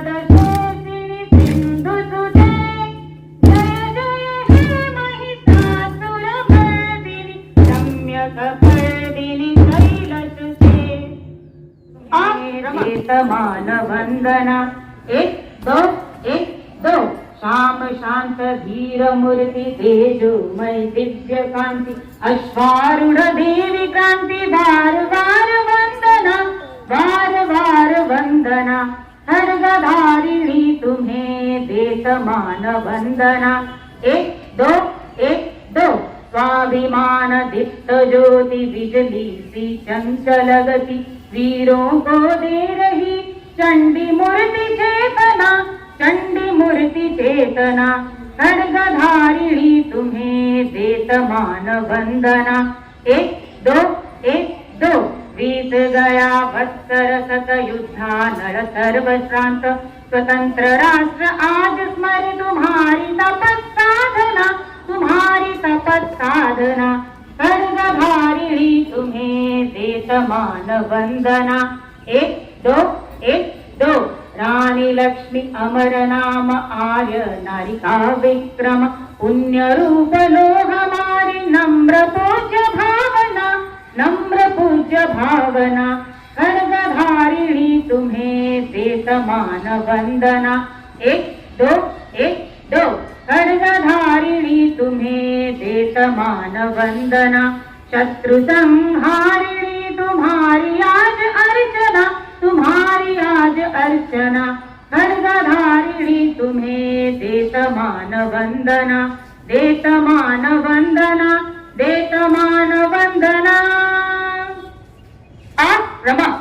शोषिणि सिन्धुसुते जय जय हे महिषासुरमर्दिनि रम्यकपर्दिनि शैलसुते मान वंदना एक दो श्याम शांत धीर मूर्ति तेजोमय दिव्य कांति अश्वारूढ़ देवी कांति बार बार वंदना खड्गधारिणी तुम्हें देत मान वंदना एक दो स्वाभिमान दीप्त ज्योति बिजली सी चंचल गति वीरों को दे रही चंडी मूर्ति चेतना खड्गधारिणी तुम्हें देत मान वंदना एक दो बीत गया वत्सर सत युद्धा नर सर्वश्रांत स्वतंत्र राष्ट्र आज स्मर तुम्हारी तपस्साधना खड्गधारिणी तुम्हें देत मान वंदना एक दो रानी लक्ष्मी अमर नाम आर्य नारिका विक्रम पुण्य रूप लोग हमारी नम्र पूज्य भावना खड्गधारिणी तुम्हें देत मान वंदना एक दो खड्गधारिणी तुम्हें देत मान वंदना शत्रु संहारिणी तुम्हारी आज अर्चना खड्गधारिणी तुम्हें देत मान वंदना रमा।